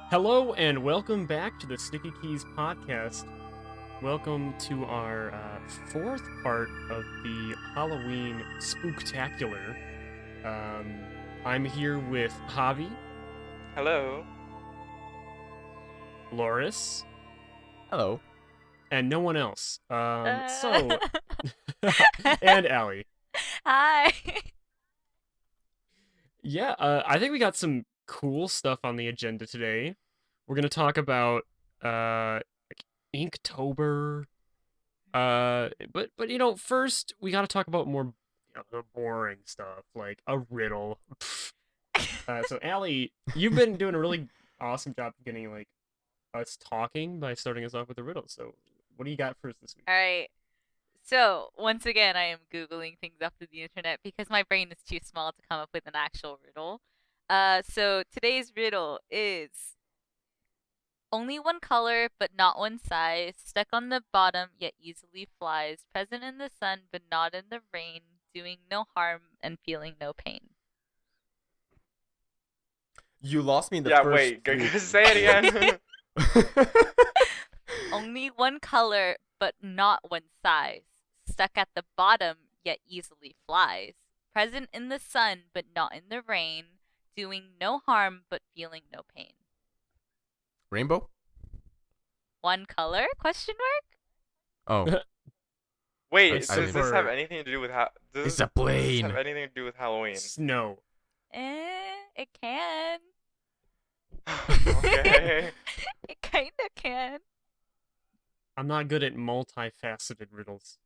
Hello and welcome back to the Sticky Keys podcast. Welcome to our fourth part of the Halloween Spooktacular. I'm here with Javi, Hello. Loris, Hello. and no one else. And Allie. Hi. Yeah, I think we got some cool stuff on the agenda today. We're gonna talk about like Inktober. But first we gotta talk about more the boring stuff, like a riddle. So Allie, you've been doing a really awesome job of getting like us talking by starting us off with a riddle. So what do you got for us this week? All right. So, once again, I am Googling things off of the internet because my brain is too small to come up with an actual riddle. So today's riddle is only one color, but not one size, stuck on the bottom, yet easily flies, present in the sun, but not in the rain, doing no harm and feeling no pain. You lost me in the Yeah, first wait, three. say it again. Only one color, but not one size, stuck at the bottom, yet easily flies, present in the sun, but not in the rain, doing no harm, but feeling no pain. Rainbow? One color? Question mark? Oh. Wait, I does didn't- this have anything to do with It's a Does this plane. have anything to do with Halloween? Snow. It can. Okay. It kinda can. I'm not good at multifaceted riddles.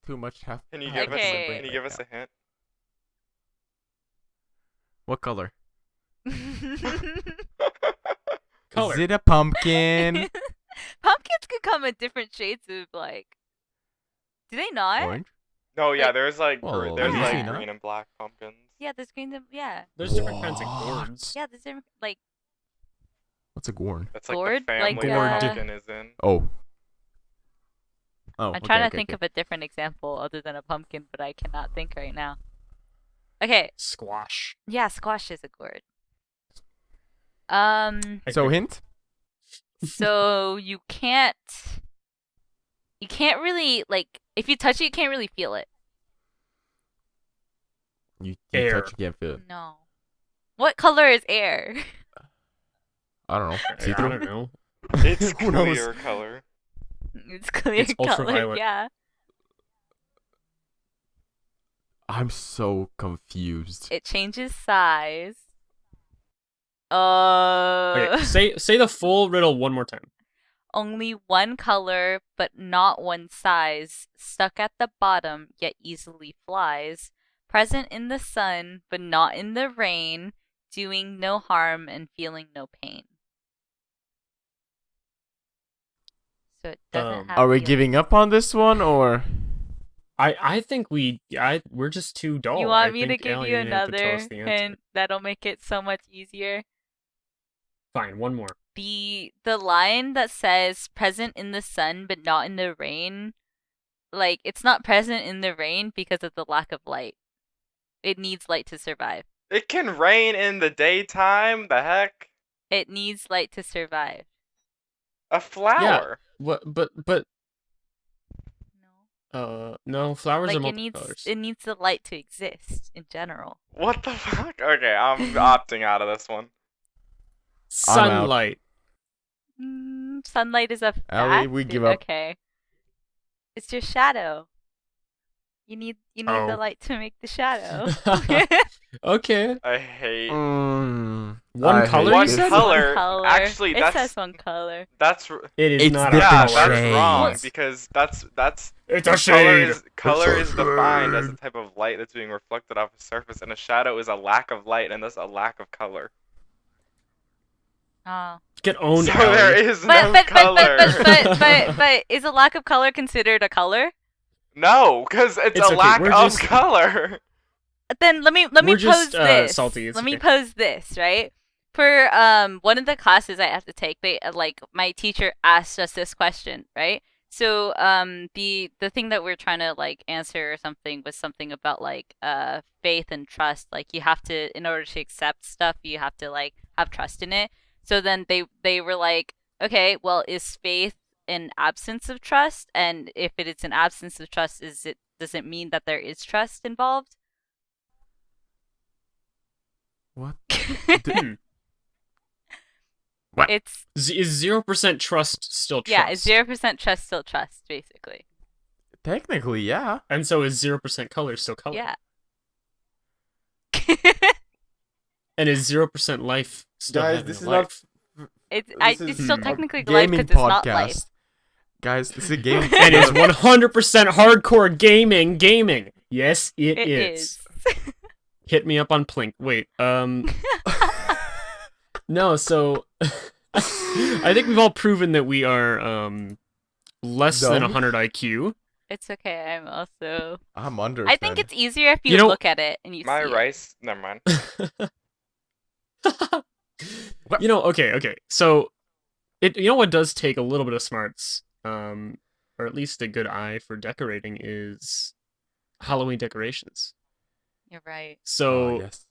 Too much half. Can you half give of us? my Okay. brain Can you right give us now. a hint? What color? Color. Is it a pumpkin? Pumpkins could come in different shades of like. Do they not? Orange? No, yeah, Like- there's like Well, there's usually like not. green and black pumpkins. Yeah, there's green. Yeah, There's different kinds of What? gourds. yeah, there's different like. What's a gourd? That's like Gourd? the Like, family the uh, pumpkin is in. Oh. Oh. I'm trying to think of a different example other than a pumpkin, but I cannot think right now. Okay, Squash. yeah, squash is a gourd. I So think- hint? So you can't really like if you touch it, you can't really feel it. You Air. touch, you can't feel it. No. What color is air? I don't know. I See-through? don't know. It's Who knows? clear color. It's clear It's color. ultraviolet. Yeah. I'm so confused. It changes size. Okay, say the full riddle one more time. Only one color, but not one size, stuck at the bottom, yet easily flies, present in the sun, but not in the rain, doing no harm and feeling no pain. So it doesn't have Are we feelings. giving up on this one or? I think we're just too dull. You want I me to think, give Allie, you you're gonna have to tell another us the answer. hint that'll make it so much easier? Fine, one more. The line that says present in the sun but not in the rain, like it's not present in the rain because of the lack of light. It needs light to survive. It can rain in the daytime. The heck? It needs light to survive. A flower. What? But No. no, flowers Like are it needs multicolors. the light to exist in general. What the fuck? Okay, I'm opting out of this one. I'm out. Sunlight. Sunlight is a Allie, fact. we give up. Okay. It's your shadow. You need Oh. the light to make the shadow. Okay. I hate. One I color, hate One you this. said? color. Color. Actually, it that's says one color. It is It's not different yeah, a color. that's wrong shades. because that's It's a color shade. color It's is a defined as a shade. type of light that's being reflected off a surface, and a shadow is a lack of light and thus a lack of color. Oh. Get owned, So Allie. there is But no but, color. but is a lack of color considered a color? No, because it's It's a okay, lack we're of just- color. Then let me We're pose just, this. salty, it's Let me okay. pose this, right? For one of the classes I have to take, they like my teacher asked us this question, right? So the thing that we're trying to like answer or something was something about like faith and trust. Like you have to, in order to accept stuff, you have to like have trust in it. So then they were like, okay, well, is faith an absence of trust? And if it is an absence of trust, does it mean that there is trust involved? What? Hmm. What? It's Is 0% trust still trust? yeah, it's 0% trust still trust, basically. Technically, yeah. And so is 0% color still color? Yeah. And is 0% life still Guys, having this a is life? It's still a technically life gaming because it's not life. podcast. Guys, this is a gaming And is podcast. 100% hardcore gaming? Yes, it It is. is. Hit me up on Plink. Wait, no, so I think we've all proven that we are less than Dumb? 100 IQ. It's okay. I'm also. I'm under I 10. think it's easier if you, You know- look at it and you My see it. rice. Never mind. What? You know, okay. So you know what does take a little bit of smarts, or at least a good eye for decorating is Halloween decorations. You're right. So yes.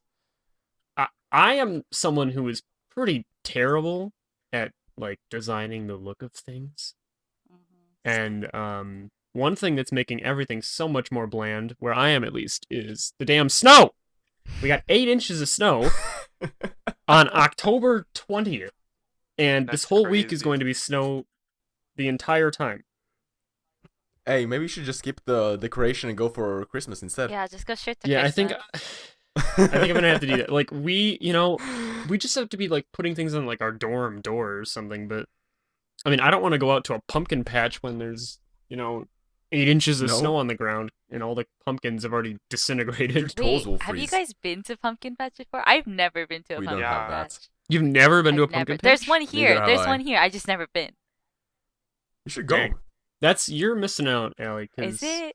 I am someone who is pretty terrible at like designing the look of things. Mhm. And one thing that's making everything so much more bland, where I am at least, is the damn snow. We got 8 inches of snow on October 20th, and this That's whole week is crazy. going to be snow the entire time. Hey, maybe you should just skip the decoration and go for Christmas instead. Yeah, just go straight to Yeah, I think Christmas. I'm gonna have to do that. Like we just have to be like putting things on like our dorm door or something. But I mean, I don't want to go out to a pumpkin patch when there's 8 inches of No. snow on the ground and all the pumpkins have already disintegrated. toes will Wait, have you freeze. guys been to Pumpkin Patch before? I've never been to a We don't pumpkin have that. patch. You've never been to a I've never. pumpkin patch? There's one here. Neither have There's I. one here. I just never been. You should go. Dang. You're missing out, Allie. Is it?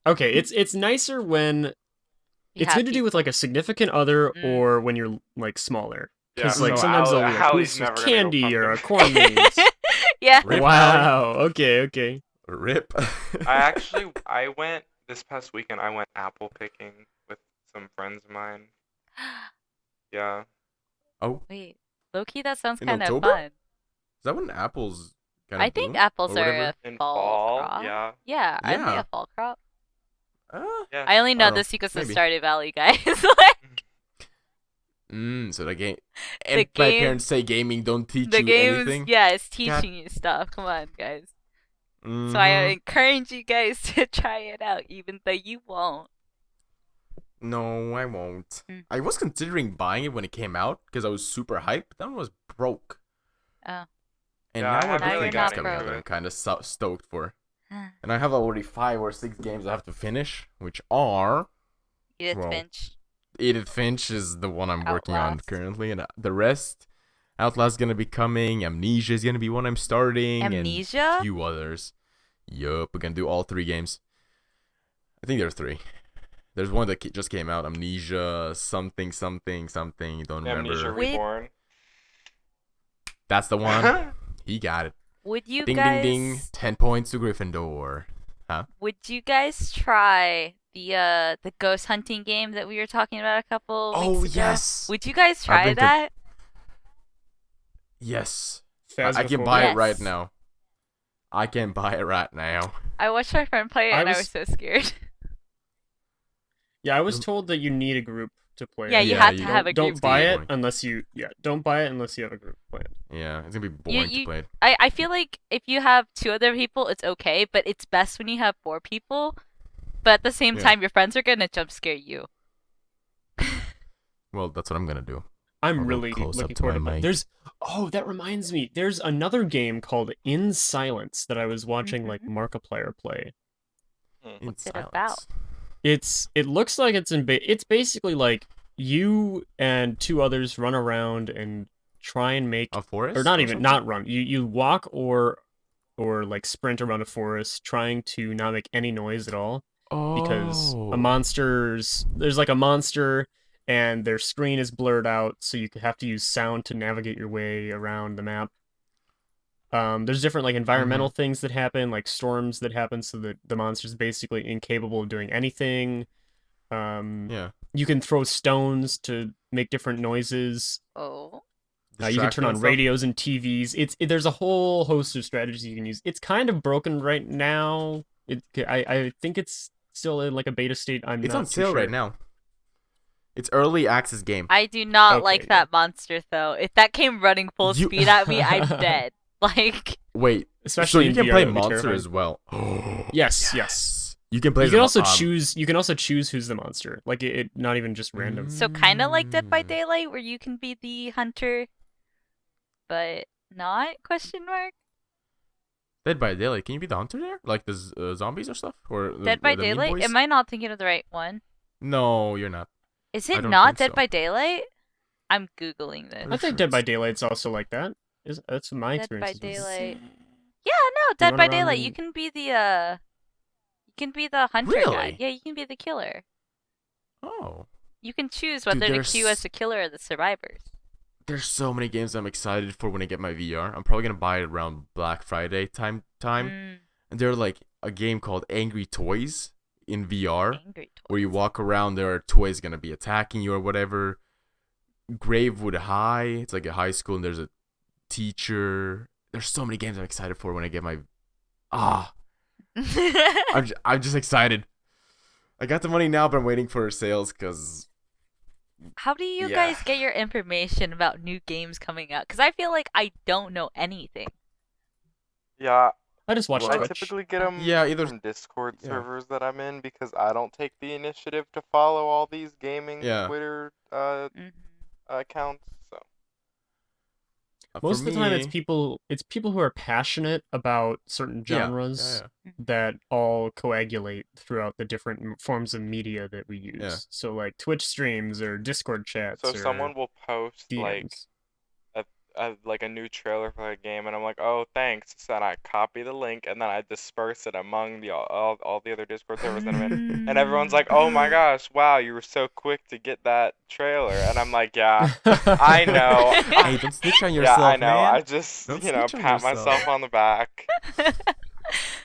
Okay, it's nicer when You it's have good to do with like a significant other Mm. or when you're like smaller. Because Yeah, like so sometimes they'll be like, Allie's "Ooh, never with gonna go candy or a pumpkin. corn maze." Yeah. Rip, Wow. Okay. Rip. I went this past weekend. I went apple picking with some friends of mine. Yeah. Oh, Wait, low-key, that sounds In kind of October? fun. is that when apples kind of I think bloom? apples or are whatever? a In fall fall, crop. yeah. Yeah, aren't they Yeah. a fall crop? Yeah. I only know don't know. this because of Maybe. Stardew Valley, guys. So the game. The And my game- parents say gaming don't teach the you game's anything. yeah, it's teaching you stuff. Come on, guys. So I Mhm. encourage you guys to try it out, even though you won't. No, I won't. Mm. I was considering buying it when it came out because I was super hyped, but then I was broke. Oh. And Yeah, I now haven't a really different got game's coming out into that it. I'm kind of stoked for. And I have already 5 or 6 games I have to finish, which are Edith Well, Finch. Edith Finch is the one I'm working on Outlast. currently, and the rest, Outlast gonna be coming, Amnesia is gonna be one I'm starting, and Amnesia? a few others. Yup, we're gonna do all 3 games. I think there's 3. There's one that just came out, Amnesia something, don't remember. Amnesia Wait. Reborn. That's the one. He got it. Would you Ding, guys ding, ding. 10 points to Gryffindor. Would you guys try the ghost hunting game that we were talking about a couple Oh, weeks ago? yes. Would you guys try been that? Yes. I can Phasmophobia. buy Yes. it right now. I can buy it right now. I watched my friend play it I and I was- was so scared. Yeah, I was told that you need a group to play. Yeah, it. you Yeah, have you to Don't, have a don't group. buy It's it boring. unless you don't buy it unless you have a group to play it. Yeah, it's gonna be boring to you- play it. I feel like if you have 2 other people, it's okay, but it's best when you have 4 people. But at the same Yeah. time, your friends are gonna jump scare you. Well, that's what I'm gonna do. I'm I'll go really close up looking to forward to my it. mic. That reminds me. There's another game called In Silence that I was watching like Markiplier play. In What's it silence. about? It looks like it's basically like you and 2 others run around and try and make A forest? or not even something? not run. You walk or like sprint around a forest trying to not make any noise at all because Oh. there's like a monster and their screen is blurred out, so you have to use sound to navigate your way around the map. There's different like environmental things that happen, like storms that happen, so that the monster's basically incapable of doing anything. Yeah. You can throw stones to make different noises. Oh. You can turn distracting on and stuff. radios and TVs. There's a whole host of strategies you can use. It's kind of broken right now. I think it's still in like a beta state. I'm It's not on too sale sure. right now. It's early access game. I do not Okay, like yeah. that monster though. If that came running full You- speed at me, I'm dead. Like, Wait, Especially so you in can VR, play that would be monster terrifying. as well. Yes. You can play. You can the also mo- choose. You can also choose who's the monster. Like it not even just random. so kind of like Dead by Mm. Daylight, where you can be the hunter, but not? Question mark. Dead by Daylight. Can you be the hunter there? Like the zombies or stuff? Or Dead by the mean Daylight. boys? Am I not thinking of the right one? No, you're not. Is I it don't not think Dead so. by Daylight? I'm googling this. I think sure Dead by it's- Daylight's also like that. That's my Dead by experience. Daylight. Yeah, no, Dead run by around Daylight. You and- can be the hunter guy. Really? Yeah, you can be the killer. Oh. You can choose Dude, whether to there's- queue as the killer or the survivors. There's so many games I'm excited for when I get my VR. I'm probably gonna buy it around Black Friday time. Mm, And they're like a game called Angry Toys in VR, angry toys. where you walk around. There are toys gonna be attacking you or whatever. Gravewood High. It's like a high school, and there's a teacher. There's so many games I'm excited for when I get my. I'm just excited. I got the money now, but I'm waiting for sales because How do you Yeah. guys get your information about new games coming out? Because I feel like I don't know anything. Yeah, I just watch Well, I Twitch. typically get them Yeah, either- from Discord yeah. servers that I'm in because I don't take the initiative to follow all these gaming Yeah. Twitter Mhm. accounts. So Most for of the time, it's me- people who are passionate about certain Yeah, genres yeah. that all coagulate throughout the different forms of media that we use. Yeah. So like Twitch streams or Discord chats. so or someone will post DMs. like a new trailer for a game, and I'm like, oh, thanks. So then I copy the link and then I disperse it among the all the other Discord servers that I'm in. And everyone's like, oh my gosh, wow, you were so quick to get that trailer. And I'm like, yeah, I know. Hey, don't snitch on yourself, yeah, I know. man. I just, Don't you know, snitch on pat yourself. myself on the back.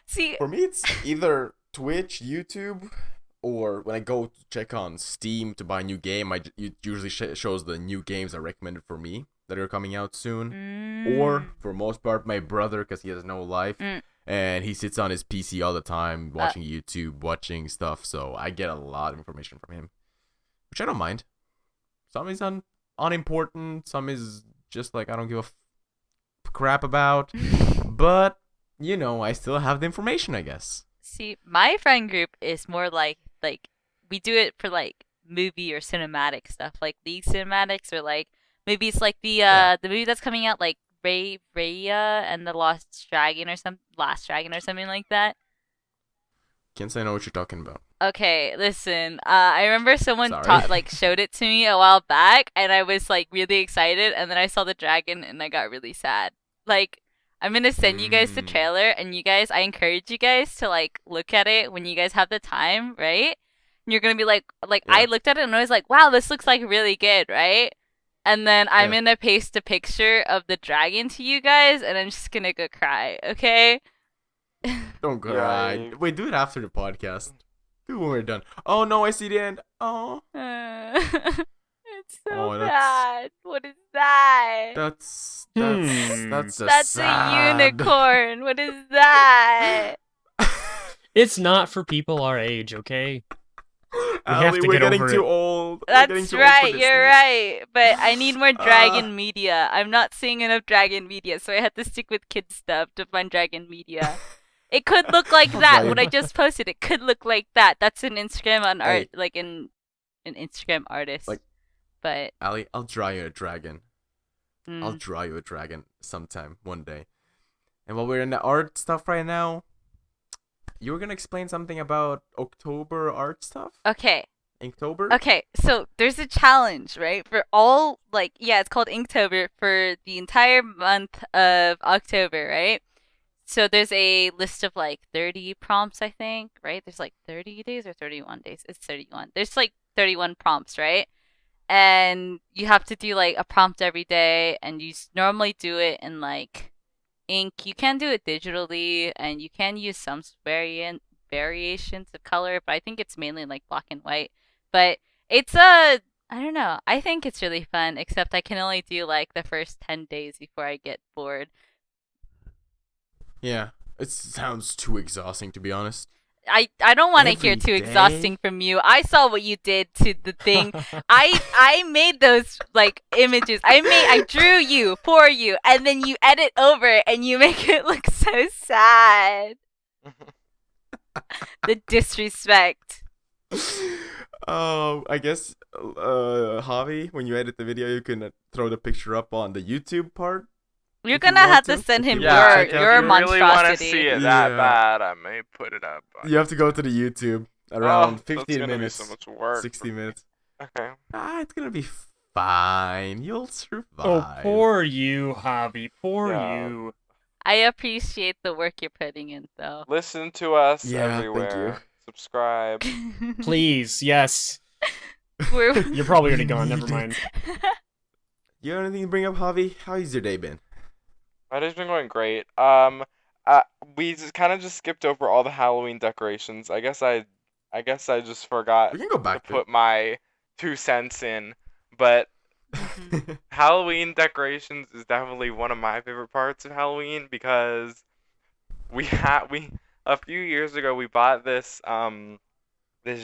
See, For me, it's either Twitch, YouTube, or when I go to check on Steam to buy a new game, it usually shows the new games are recommended for me that are coming out soon. Or, for most part, my brother, because he has no life, Mm. and he sits on his PC all the time watching YouTube, watching stuff, so I get a lot of information from him, which I don't mind. Some is unimportant, some is just like I don't give a crap about, but, you know, I still have the information, I guess. See, my friend group is more like we do it for like movie or cinematic stuff, like League cinematics, or like maybe it's like Yeah. the movie that's coming out, like Raya and the Last Dragon or something like that. Can't say I know what you're talking about. Okay, listen. I remember someone Sorry. showed it to me a while back, and I was like really excited, and then I saw the dragon, and I got really sad. Like, I'm gonna send you guys the Mm. trailer, and you guys, I encourage you guys to like look at it when you guys have the time, right? And you're gonna be like, I Yeah. looked at it and I was like, wow, this looks like really good, right? And then I'm Yeah. gonna paste a picture of the dragon to you guys, and I'm just gonna go cry, okay? Don't cry. Yikes. Wait, do it after the podcast. Do it when we're done. Oh no, I see the end. Oh, It's so Oh, that's- bad. What is that? that's Hmm. a That's sad... a unicorn. What is that? It's not for people our age, okay? have Ali, to we're get getting over too it. old. We're getting That's too old for right. this You're now. right. But I need more dragon media. I'm not seeing enough dragon media, so I had to stick with kid stuff to find dragon media. It could look like that. Right. What I just posted, it could look like that. That's an Instagram on art, Hey. like an Instagram artist. Like- but Ali, I'll draw you a dragon. I'll mm, draw you a dragon sometime, one day. And while we're in the art stuff right now, you were gonna explain something about October art stuff? okay. Inktober? Okay, so there's a challenge, right? For all, like, yeah, it's called Inktober for the entire month of October, right? So there's a list of like 30 prompts, I think, right? There's like 30 days or 31 days. It's 31. There's like 31 prompts, right? And you have to do like a prompt every day, and you normally do it in like ink. You can do it digitally, and you can use some variations of color, but I think it's mainly like black and white. But it's a I don't know. I think it's really fun, except I can only do like the first 10 days before I get bored. Yeah, it sounds too exhausting to be honest. I don't want to hear Every too day. exhausting from you. I saw what you did to the thing. I made those like images. I drew you for you, and then you edit over and you make it look so sad. The disrespect. Oh, I guess, Javi, when you edit the video, you can throw the picture up on the YouTube part. You're If you gonna want have to to, send if him you want to Yeah, check if out your you really want to monstrosity. see it that Yeah. bad, I may put it up. You have to go to the YouTube Oh, around that's 15 gonna be minutes, so much work. 60 minutes. Okay. It's gonna be fine. You'll Oh, survive. poor you, Javi. Poor Yeah. you. I appreciate the work you're putting in, though. Listen to us Yeah, thank everywhere. Subscribe. Please, yes. We're- You're probably already We gone. need Never it. mind. You have anything to bring up, Javi? How's your day been? My day's been going great. We just kind of just skipped over all the Halloween decorations. I guess I just forgot We can go to back to put my 2 cents in, but Mhm. Halloween decorations is definitely one of my favorite parts of Halloween because we a few years ago we bought this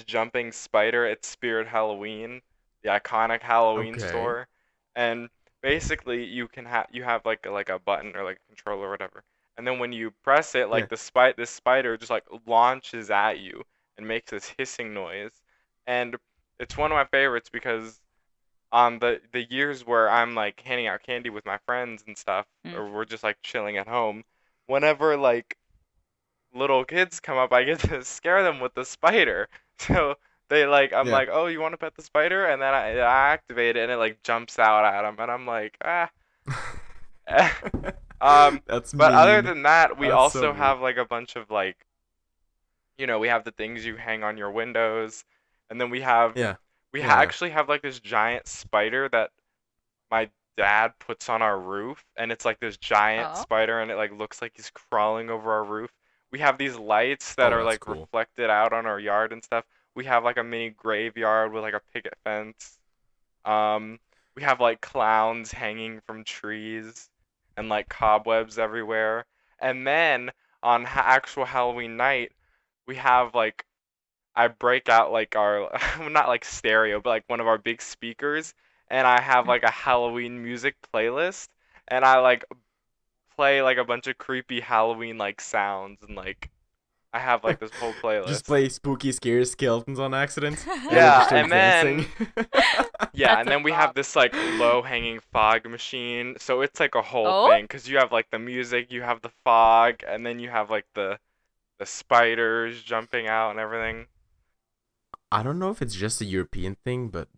jumping spider at Spirit Halloween, the iconic Halloween Okay. store, and basically you have like a button or like a controller or whatever, and then when you press it, Yeah. like this spider just like launches at you and makes this hissing noise, and it's one of my favorites because on the years where I'm like handing out candy with my friends and stuff, Mm. or we're just like chilling at home, whenever like little kids come up, I get to scare them with the spider. So I'm Yeah. like, oh, you want to pet the spider? And then I activate it, and it like jumps out at them, and I'm like, ah. That's But other mean. than that, we That's so also mean. have like a bunch of like, we have the things you hang on your windows, and then Yeah. we Yeah. actually have like this giant spider that my dad puts on our roof, and it's like this giant Oh. spider, and it like looks like he's crawling over our roof. We have these lights that Oh, are that's like cool. reflected out on our yard and stuff. We have like a mini graveyard with like a picket fence. Um, we have like clowns hanging from trees and like cobwebs everywhere. And then on actual Halloween night, we have like I break out like our not like stereo, but like one of our big speakers, and I have like a Halloween music playlist, and I like play like a bunch of creepy Halloween like sounds, and like I have like this whole Just playlist. play spooky, scary skeletons on accident. Everyone Yeah, just starts and then dancing. yeah, That's and a then we bop. have this like low hanging fog machine, so it's like a whole Oh? thing, 'cause you have like the music, you have the fog, and then you have like the spiders jumping out and everything. I don't know if it's just a European thing, but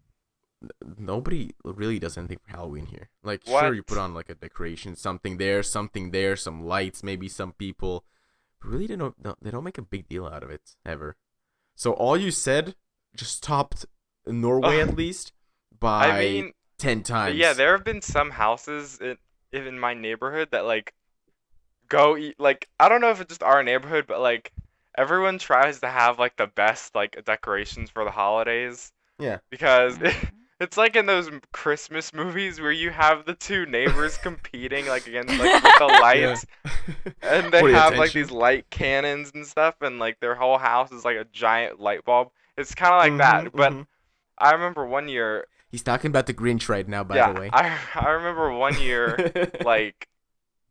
nobody really does anything for Halloween here. Like, sure, What? you put on like a decoration, something there, some lights, maybe some people. But really, they don't make a big deal out of it ever. So all you said just topped Norway at Ugh. least I by mean, 10 yeah, times. there have been some houses in my neighborhood that like go eat like I don't know if it's just our neighborhood, but like everyone tries to have like the best like decorations for the holidays Yeah. because Mhm. it's like in those Christmas movies where you have the two neighbors competing like against like with the Yeah. lights, and they For the have like attention. these light cannons and stuff, and like their whole house is like a giant light bulb. It's kind of like that, but Mm-hmm. I remember one year. He's talking about the Grinch right now, by the Yeah, way. I remember one year, like,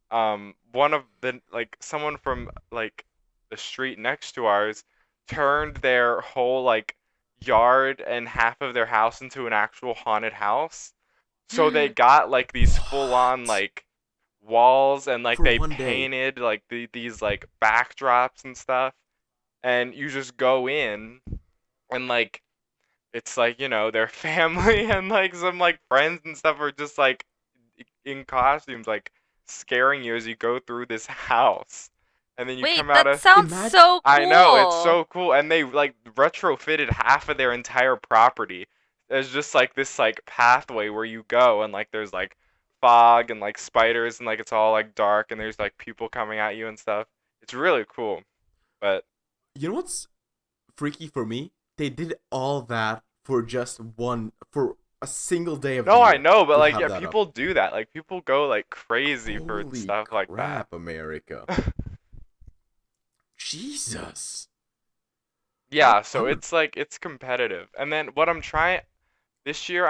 one of the like someone from like the street next to ours turned their whole like yard and half of their house into an actual haunted house. So they got like these full-on What? like walls, and like For they one day. painted like these like backdrops and stuff, and you just go in, and like it's like, their family and like some like friends and stuff are just like in costumes, like scaring you as you go through this house. And then you Wait, come out that of. sounds Imagine. so I know, it's cool. so cool. And they like retrofitted half of their entire property. There's just like this like pathway where you go, and like there's like fog and like spiders, and like it's all like dark, and there's like people coming at you and stuff. It's really cool. But You know what's freaky for me? They did all that for just one for a single day of the No, I year know, but to like, have yeah, that up. people do that. Like, people go like crazy for Holy stuff like that. crap, America. Jesus. Yeah, so I'm a, it's like it's competitive. And then what I'm trying this year,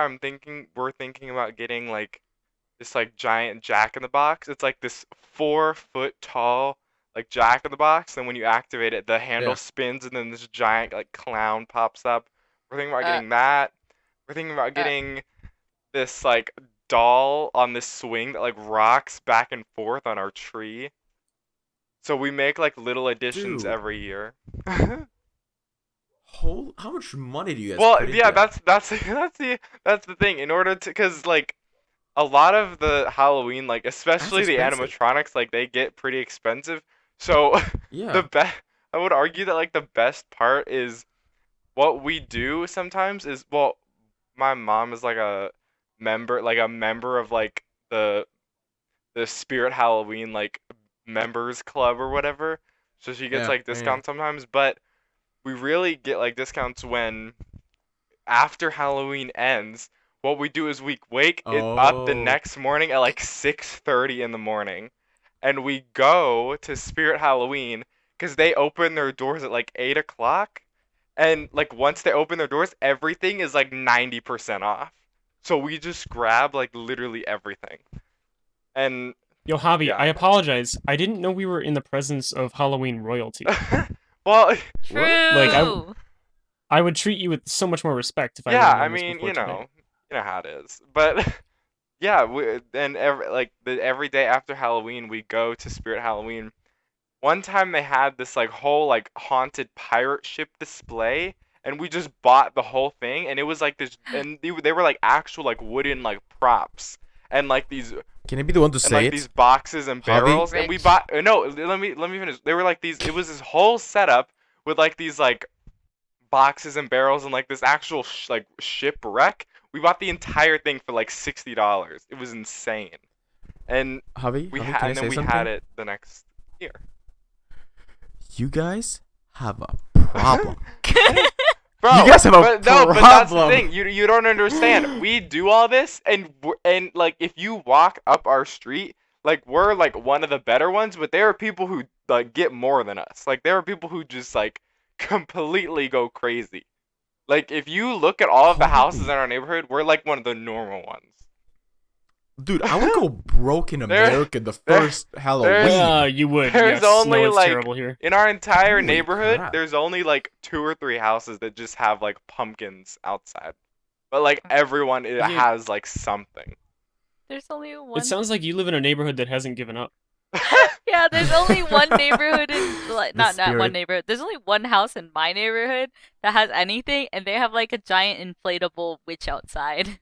we're thinking about getting like this like giant Jack in the Box. It's like this 4 foot tall like Jack in the Box. And when you activate it, the handle yeah. spins and then this giant like clown pops up. We're thinking about Uh, getting that. We're thinking about uh, getting this like doll on this swing that like rocks back and forth on our tree. So we make like little additions Dude, every year. how much money do you guys Well, put into yeah, that? that's the thing. In order to, cause like a lot of the Halloween, like That's especially the expensive. animatronics, like they get pretty expensive. So the Yeah. best, I would argue that like the best part is what we do sometimes is, well, my mom is like a member of like the Spirit Halloween like members club or whatever. So she gets Yeah. like Yeah. discounts sometimes, but we really get like discounts when after Halloween ends. What we do is we wake it up the Oh. next morning at like 6:30 in the morning, and we go to Spirit Halloween because they open their doors at like 8 o'clock, and like once they open their doors, everything is like 90% off. So we just grab like literally everything, and Yo, Javi, yeah. I apologize. I didn't know we were in the presence of Halloween royalty. Well, What? Like, true. I would treat you with so much more respect if I would yeah, have I known this mean, before today. you know how it is. But yeah, every day after Halloween, we go to Spirit Halloween. One time they had this like whole like haunted pirate ship display, and we just bought the whole thing, and it was like this, and they were like actual like wooden like props, and like these Can I be the one to and say like these it? boxes and Javi? barrels, and we Rich. bought no, let me finish. They were like these. It was this whole setup with like these like boxes and barrels and like this actual like shipwreck. We bought the entire thing for like $60. It was insane. And Javi, can I and then say we had something? it the next year. You guys have a problem. Bro, You guys have a but no, but that's the problem. thing. You don't understand. We do all this, and like if you walk up our street, like we're like one of the better ones, but there are people who like get more than us. Like there are people who just like completely go crazy. Like if you look at all of the houses in Holy. our neighborhood, we're like one of the normal ones. Dude, I would go broke in There, America the there, first there's Halloween. You would. there's Yes. No, only it's like terrible here. in our entire Holy neighborhood, crap. there's only like 2 or 3 houses that just have like pumpkins outside. But like everyone it Yeah, has like something. There's only it one. sounds like you live in a neighborhood that hasn't given up. Yeah, there's only one neighborhood in like The not one spirit. neighborhood. There's only one house in my neighborhood that has anything, and they have like a giant inflatable witch outside.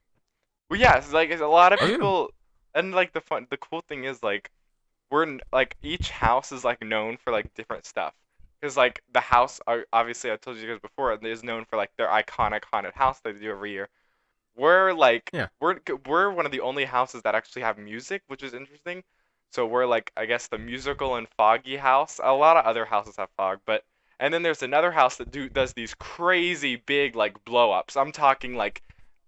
Well, yeah, it's a lot of I was gonna. people, and like the cool thing is like like each house is like known for like different stuff. Because like the house, obviously I told you guys before, is known for like their iconic haunted house they do every year. We're like Yeah. we're one of the only houses that actually have music, which is interesting. So we're like I guess the musical and foggy house. A lot of other houses have fog, but and then there's another house that does these crazy big like blow ups. I'm talking like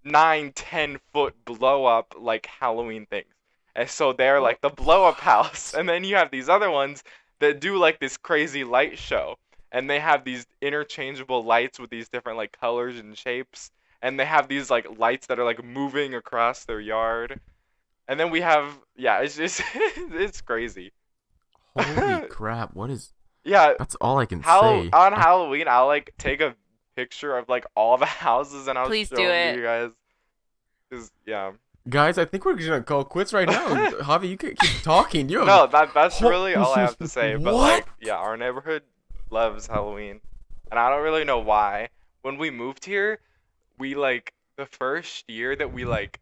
9, 10 foot blow up like Halloween things. And so they're like the blow up house. And then you have these other ones that do like this crazy light show. And they have these interchangeable lights with these different like colors and shapes, and they have these like lights that are like moving across their yard. And then we have yeah, it's just it's crazy. Holy crap. What is. Yeah, That's all I can how say. on Halloween I'll like take a picture of like all the houses and I'll Please show do them to it. you guys. 'Cause, yeah. Guys, I think we're gonna call quits right now. Javi, you can keep talking. You have. No, that's Ho- really all I have to say. But What? like, yeah, our neighborhood loves Halloween, and I don't really know why. When we moved here, we like the first year that we like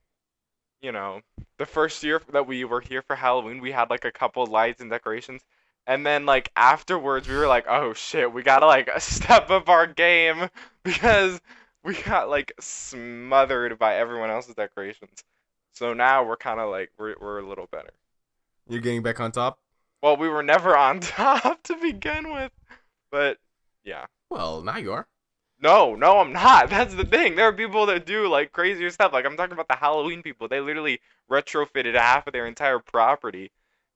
you know, the first year that we were here for Halloween, we had like a couple lights and decorations. And then like afterwards, we were like, "Oh shit, we gotta like step up our game because we got like smothered by everyone else's decorations." So now we're kind of like we're a little better. You're getting back on top? Well, we were never on top to begin with, but yeah. Well, now you are. No, I'm not. That's the thing. There are people that do like crazier stuff. Like I'm talking about the Halloween people. They literally retrofitted half of their entire property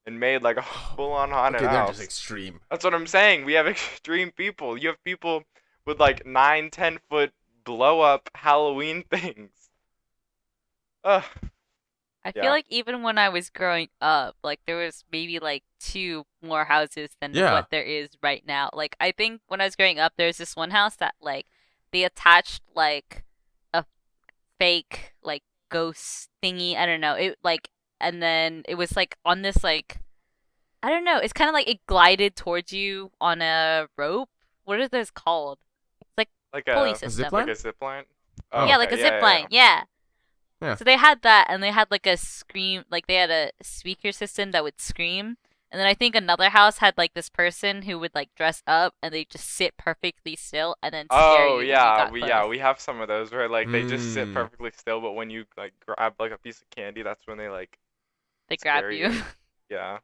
and made like a full-on haunted Okay, they're just house. extreme. That's what I'm saying. We have extreme people. You have people with like 9, 10-foot blow-up Halloween things. Ugh. I Yeah. feel like even when I was growing up, like there was maybe like 2 more houses than Yeah. what there is right now. Like I think when I was growing up, there's this one house that like they attached like a fake like ghost thingy. I don't know. It like and then it was like on this like I don't know. It's kind of like it glided towards you on a rope. What are those called? It's like Like pulley a system. zip line? like a zip line. Oh. Yeah, like a okay, zip line. Yeah. Yeah. So they had that, and they had like a scream, like they had a speaker system that would scream. And then I think another house had like this person who would like dress up, and they just sit perfectly still, and then scare you Oh when you yeah, got we close. have some of those where like they just sit Mm. perfectly still, but when you like grab like a piece of candy, that's when they like They grab scare you. Yeah.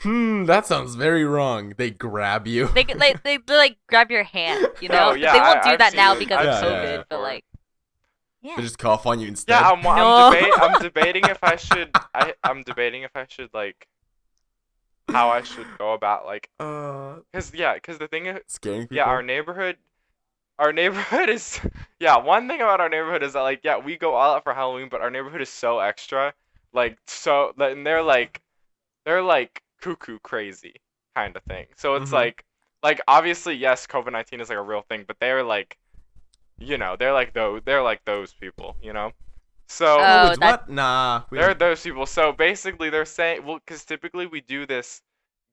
That sounds very wrong. They grab you. they like grab your hand, you know. Oh, yeah, They won't do I've that seen now it. because I've of seen it COVID, but before. like, yeah. They just cough on you instead. Yeah, No. I'm debating if I should I'm debating if I should like how I should go about like cuz the thing is Scaring people. yeah, our neighborhood is one thing about our neighborhood is that like we go all out for Halloween, but our neighborhood is so extra, like so and they're like cuckoo crazy kind of thing. So it's Mhm. like obviously yes, COVID-19 is like a real thing, but they're like they're like those people, So Oh, Oh, it's that- what? Nah. we they're don't- those people. So basically they're saying because typically we do this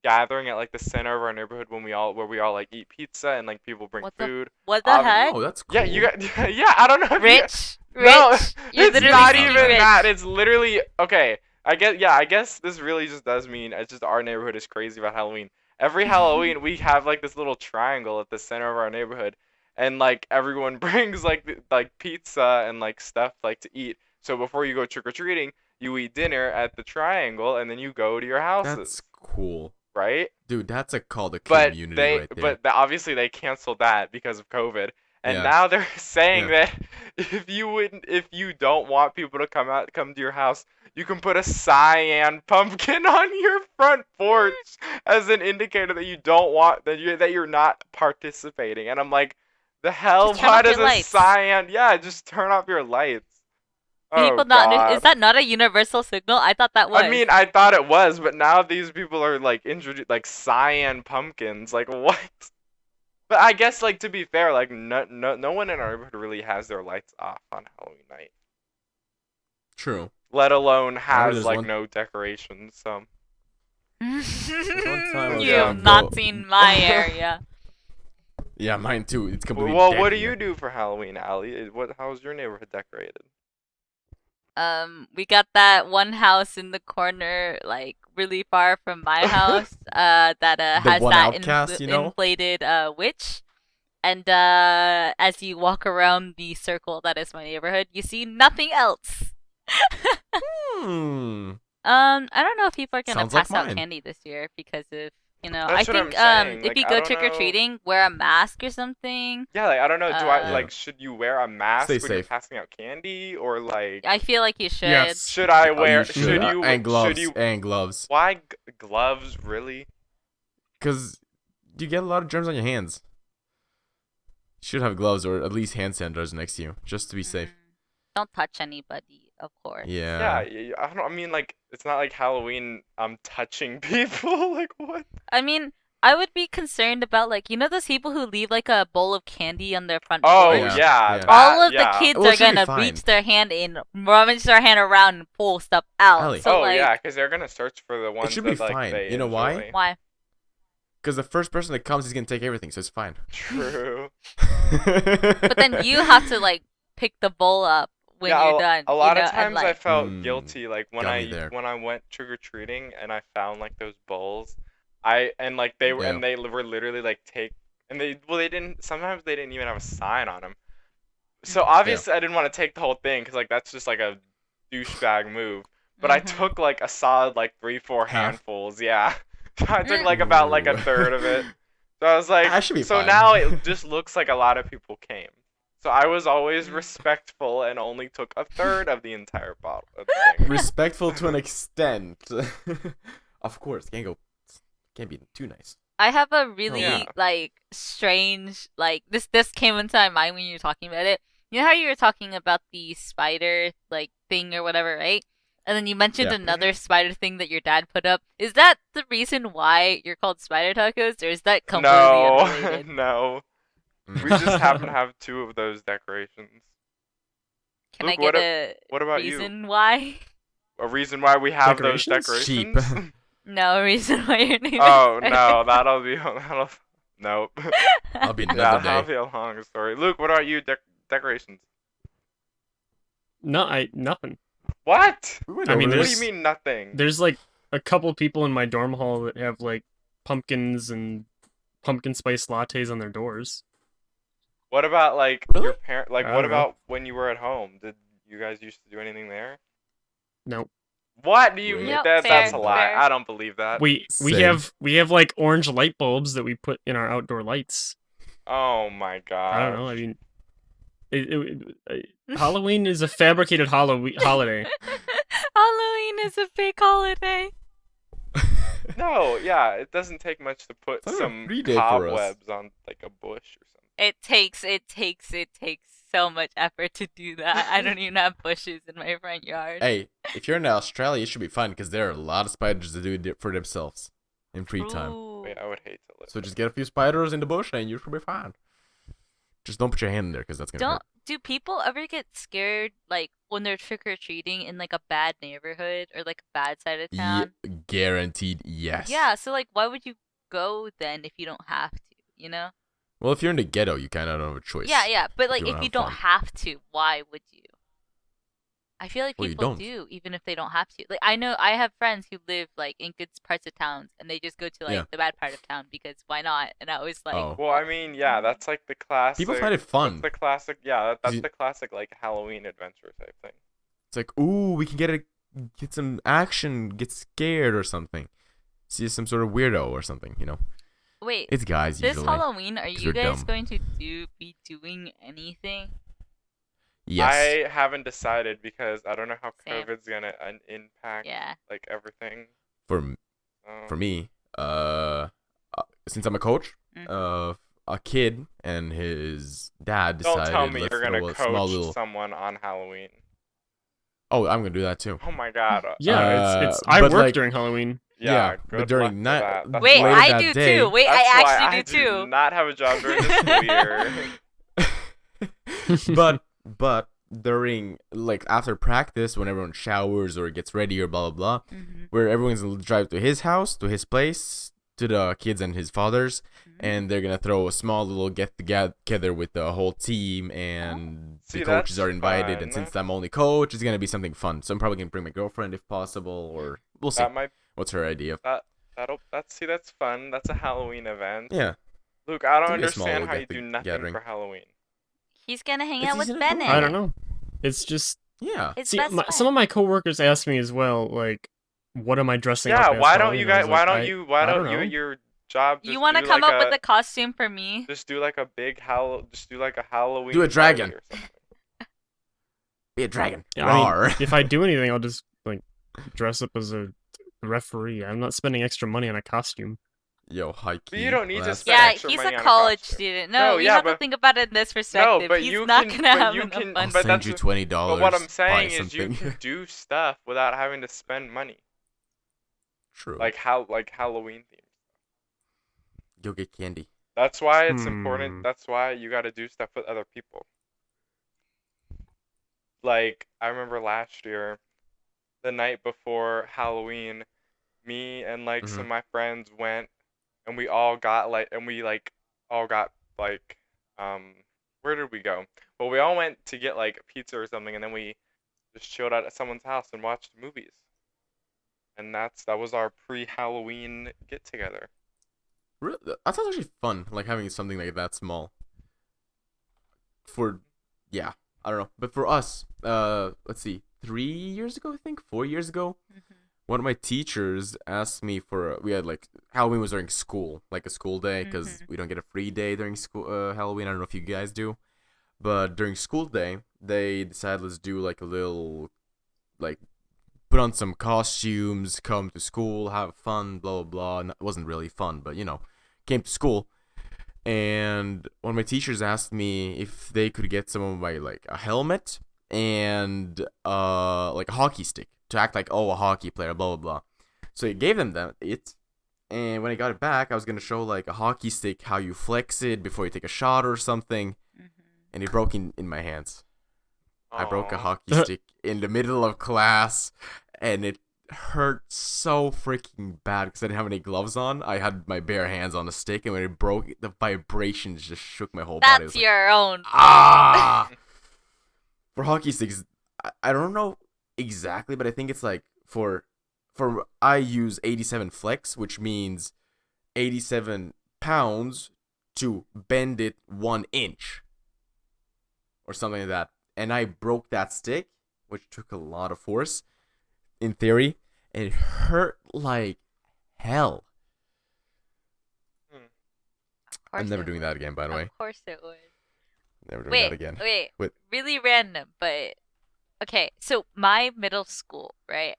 gathering at like the center of our neighborhood where we all like eat pizza and like people bring What food. what the Um, heck? Oh, that's cool. Yeah, you got yeah, I don't know if Rich, No, You're it's literally not speaking even rich. that. It's literally okay. I guess this really just does mean it's just our neighborhood is crazy about Halloween. Every Halloween we have like this little triangle at the center of our neighborhood, and like everyone brings like pizza and like stuff like to eat. So before you go trick or treating, you eat dinner at the triangle, and then you go to your houses, That's cool. right? Dude, that's called a But community right there. obviously they canceled that because of COVID. And Yeah. now they're saying Yeah. that if you don't want people to come to your house, you can put a cyan pumpkin on your front porch as an indicator that you don't want that you're not participating. And I'm like, the hell? Just turn Why off your does a lights. cyan? Yeah, just turn off your lights. People Oh not God. is that not a universal signal? I thought that was. I mean, I thought it was, but now these people are like like cyan pumpkins. Like what? But I guess like to be fair, like no one in our neighborhood really has their lights off on Halloween night. True. Let alone has there's like one- no decorations. So time I was you gonna have not go- seen my area. Yeah, mine too. It's completely well, dead what do here. you do for Halloween, Allie? How's your neighborhood decorated? We got that one house in the corner, like really far from my house. That The has one that outcast, you know? inflated witch. And as you walk around the circle that is my neighborhood, you see nothing else. Hmm. I don't know if people are gonna Sounds like pass out mine. candy this year because of That's I what I'm think saying, if like, you I go don't trick or know. treating, wear a mask or something. Yeah, like I don't know. Do I Yeah. like should you wear a mask Stay when you're safe. passing out candy or like I feel like you should. Yes. should I Oh, wear you should. you And gloves. should you And gloves. why gloves really? Because you get a lot of germs on your hands. You should have gloves or at least hand sanitizers next to you, just to be safe. Don't touch anybody, of course. Yeah. I mean like it's not like Halloween I'm touching people like what? I mean, I would be concerned about like those people who leave like a bowl of candy on their front Oh porch. Yeah. yeah, Yeah. All of yeah. the kids Well, it are should be gonna fine. reach their hand in, rummage their hand around, and pull stuff out. Ellie. So Oh like, yeah, because they're gonna search for the ones should that be like fine. they You know why? enjoy. why? Because the first person that comes is going to take everything, so it's fine. True. But then you have to like pick the bowl up when Yeah, you're done. a lot you of know, and, times I like, felt Hmm, guilty like when got me there. I went trick or treating and I found like those bowls. They were Yeah. and they were literally like they didn't sometimes they didn't even have a sign on them. So obviously I didn't want to take the whole thing because like that's just like a douchebag move. But I Mhm. took like a solid like 3-4 Half? handfuls. Yeah, I took like about like a third of it. So I was like, I should be so fine. now it just looks like a lot of people came. So I was always Mm. respectful and only took a third of the entire bottle of thing. Respectful to an extent. Of course, can't be too nice. I have a really Yeah. like strange like this came into my mind when you were talking about it. You know how you were talking about the spider like thing or whatever, right? And then you mentioned Yeah. another spider thing that your dad put up. Is that the reason why you're called spider tacos, or is that completely No, unrelated? no. Mm. We just happen to have 2 of those decorations. Can Luke, I get a what about you? reason why? A reason why we have those Decorations? Cheap. decorations? No reason why your name Oh is no, that'll nope. That'll be Yeah, another that'll day. be a long story. Luke, what about you? Decorations? No, nothing. What? We went I mean, over What do this. you mean nothing? There's like a couple people in my dorm hall that have like pumpkins and pumpkin spice lattes on their doors. What about like Really? your parent? Like, I what don't know. about when you were at home? Did you guys used to do anything there? No, What do you Wait. mean? Nope, That's fair, a lie. fair. I don't believe that. we Same. have like orange light bulbs that we put in our outdoor lights. Oh my gosh. I don't know. I mean, Halloween is a fabricated holiday. Halloween is a fake holiday. No, yeah, it doesn't take much to put It's not a some free day for us. cobwebs on like a bush or something. It takes so much effort to do that. I don't even have bushes in my front yard. Hey, if you're in Australia, it should be fun because there are a lot of spiders that do it for themselves in free time. Ooh. Wait, I would hate to live. So just get a few spiders in the bush and you should be fine. Just don't put your hand in there because that's gonna hurt. Do people ever get scared like when they're trick or treating in like a bad neighborhood or like a bad side of town? Guaranteed, yes. Yeah, so like why would you go then if you don't have to, you know? Well, if you're in the ghetto, you kind of don't have a choice. Yeah, but like You if wanna you have don't fun. have to, why would you? I feel like Well, you people don't. do even if they don't have to. Like I know I have friends who live like in good parts of towns and they just go to like Yeah. the bad part of town because why not? And I was like, Oh. Well, I mean, yeah, that's like the classic. People find it fun. That's the classic. Yeah, that's You- the classic like Halloween adventure type thing. It's like, ooh, we can get some action, get scared or something. See some sort of weirdo or something, you know. wait, It's guys this usually. Halloween, are 'cause you we're guys dumb. going to be doing anything? Yes. I haven't decided because I don't know how Same. COVID's gonna impact Yeah. like everything. For me, since I'm a coach, Mhm. a kid and his dad Don't decided tell me let's you're gonna throw a small coach little. someone on Halloween. Oh, I'm gonna do that too. Oh my god. Yeah, it's I but, work like- during Halloween. Yeah, but good during luck with night- that. That's Wait, why- later I that do day- too. Wait, That's I why actually I do too. not have a job during the school year. but during like after practice, when everyone showers or gets ready or blah blah blah, Mhm. where everyone's gonna drive to his house, to his place, to the kids and his father's, Mhm. and they're gonna throw a small little get together with the whole team, and See, the coaches that's are invited. And fun. since I'm only coach, it's gonna be something fun. So I'm probably gonna bring my girlfriend if possible, or we'll see. That might What's her idea? that's fun. That's a Halloween event. Yeah, Luke, I don't It'll be a small understand little how you do nothing gathering. for Halloween. He's gonna hang It's out with easy to do. Bennett. I don't know. It's just yeah. His see best some of friend. my coworkers ask me as well, like, what am I dressing Yeah, up as? why for don't you Halloween? I guys? was Why like, don't I- you? Why I don't don't you know. at your job? You Just want to do come like up with a costume for me? Just do like a big Just do like a Halloween. Do a dragon. party or something. Be a dragon. Yeah, I mean, Rawr. if I do anything, I'll just like dress up as a referee. I'm not spending extra money on a costume. Yo, high key. But you don't need to that's spend Yeah, extra he's money a on a college costume. student. No, No, we yeah, have to but- think about it in this perspective. but He's you not can- gonna but have you enough can- I'll money. but send that's you what- $20. But what I'm buy saying is you something. can do stuff without having to spend money, True. like Halloween themed. Go get candy. That's why it's Hmm. important. That's why you got to do stuff with other people. Like, I remember last year, the night before Halloween, me and like some of my friends went and we all got where did we go? Well, we all went to get like pizza or something and then we just chilled out at someone's house and watched movies. And that was our pre-Halloween get together. Really? That sounds actually fun, like having something like that small. Yeah, I don't know. But for us, let's see, 3 years ago, I think, 4 years ago, Mhm. one of my teachers asked me for we had like Halloween was during school, like a school day, because we don't get a free day during school Halloween. I don't know if you guys do, but during school day they decided let's do like a little like put on some costumes, come to school, have fun, blah blah blah. And it wasn't really fun, but came to school. And one of my teachers asked me if they could get some of my like a helmet and like a hockey stick to act like a hockey player, blah blah blah. So he gave them it, and when I got it back, I was gonna show like a hockey stick how you flex it before you take a shot or something, and it broke in my hands. I broke a hockey stick in the middle of class, and it hurt so freaking bad because I didn't have any gloves on. I had my bare hands on the stick, and when it broke, the vibrations just shook my whole body. That's your own fault. Ah! For hockey sticks, I don't know exactly, but I think it's like for I use 87 flex, which means 87 pounds to bend it 1 inch or something like that. And I broke that stick, which took a lot of force, in theory, and it hurt like hell. I'm never doing that again, by the way. Of course it would. Never doing that again. Wait. Wait. Really random, but okay. So my middle school, right,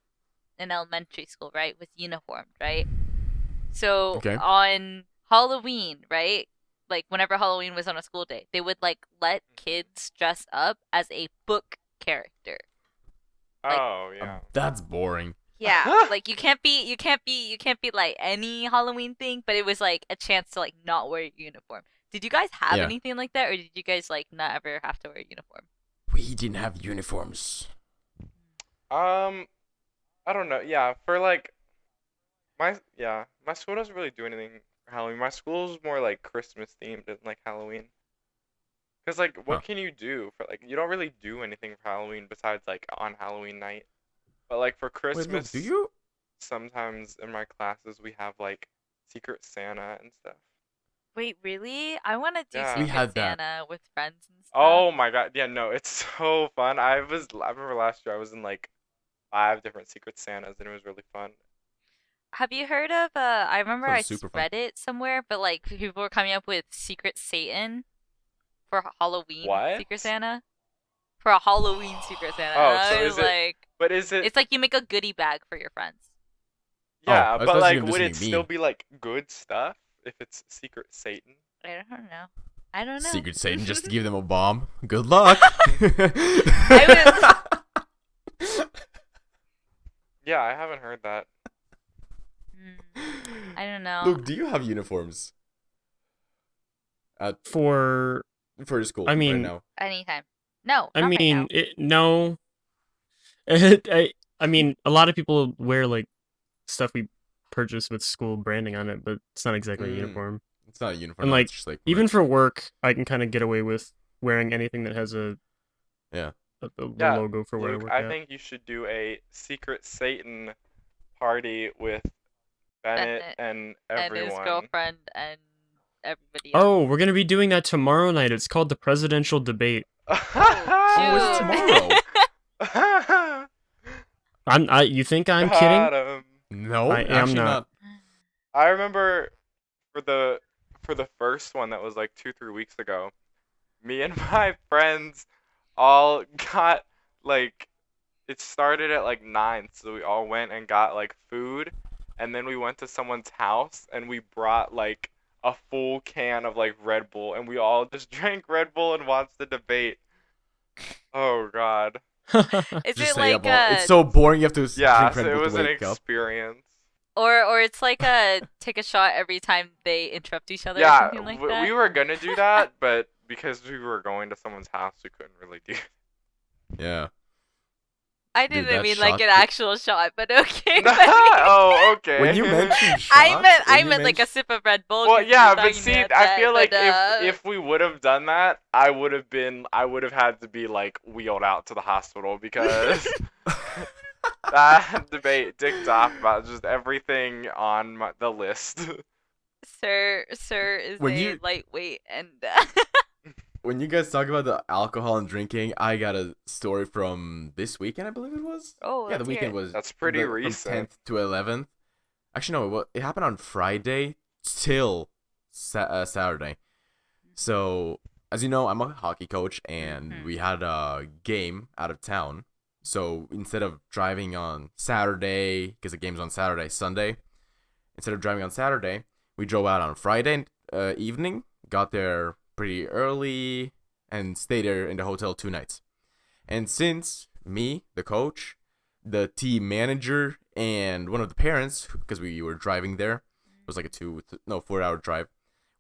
and elementary school, right, was uniformed, right. So Okay. on Halloween, right, like whenever Halloween was on a school day, they would like let kids dress up as a book character. Oh yeah. That's boring. Yeah, like you can't be like any Halloween thing, but it was like a chance to like not wear your uniform. Did you guys have Yeah. anything like that, or did you guys like not ever have to wear a uniform? We didn't have uniforms. I don't know. Yeah, for like my school doesn't really do anything for Halloween. My school's more like Christmas themed than like Halloween. Cause like what can you do for like you don't really do anything for Halloween besides like on Halloween night. But like for Wait, Christmas, look, do you? sometimes in my classes we have like Secret Santa and stuff. Wait, really? I want to do Yeah. We Secret had that. Santa with friends and stuff. Oh my god, yeah, no, it's so fun. I remember last year I was in like 5 different Secret Santas and it was really fun. Have you heard of I remember I Sounds super fun. read it somewhere, but like people were coming up with Secret Satan for Halloween What? Secret Santa. For a Halloween Secret Santa. Oh, And so I was is it- like But is it it's like you make a goodie bag for your friends. Yeah, I was but supposed to like give them would it something still mean. be like good stuff if it's Secret Satan? I don't know. I don't know. Secret Satan, just give them a bomb. Good luck. Yeah, I haven't heard that. I don't know. Luke, do you have uniforms For for your school I mean- right now? Anytime. No. I not right mean, now. no. I mean, a lot of people wear like stuff we purchase with school branding on it, but it's not exactly a Mm. uniform. It's not a uniform. And, no, like, it's just like Even merch. for work, I can kind of get away with wearing anything that has a Yeah. the Yeah, logo for where I Luke, work I at. think you should do a Secret Satan party with Bennett and And his everyone. girlfriend and everybody else. Oh, we're gonna be doing that tomorrow night. It's called the presidential debate. Oh, is it tomorrow? You think I'm Got kidding? 'em. No, I am actually not. I remember for the first one that was like 2-3 weeks ago, me and my friends all got like it started at like 9, so we all went and got like food, and then we went to someone's house and we brought like a full can of like Red Bull, and we all just drank Red Bull and watched the debate. Oh God. Is Just it stay like up all- It's so boring. You have to Yeah, drink so Red it Bull was to an wake up. experience. or it's like a take a shot every time they interrupt each other or Yeah, something like that? we were gonna do that, but because we were going to someone's house, we couldn't really do it. Yeah. I Dude, didn't that mean like shot an that- actual shot, but okay. Oh, okay. When you mentioned shots, I meant like a sip of Red Bull. Well, 'cause we yeah, were but talking see, about I that, feel like but, if we would have done that, I would have had to be like wheeled out to the hospital because that debate ticked off about just everything on the list. Sir is When a you- lightweight and when you guys talk about the alcohol and drinking, I got a story from this weekend, I believe it was. Oh, Yeah, the let's hear weekend it. was That's pretty from recent. 10th to 11th. Actually, no, it happened on Friday till Saturday. So, as you know, I'm a hockey coach, and Mhm. we had a game out of town. So instead of driving on Saturday, because the game's on Saturday, Sunday, instead of driving on Saturday, we drove out on Friday evening, got there pretty early, and stayed there in the hotel 2 nights. And since me, the coach, the team manager, and one of the parents, because we were driving there, it was like a 4 hour drive.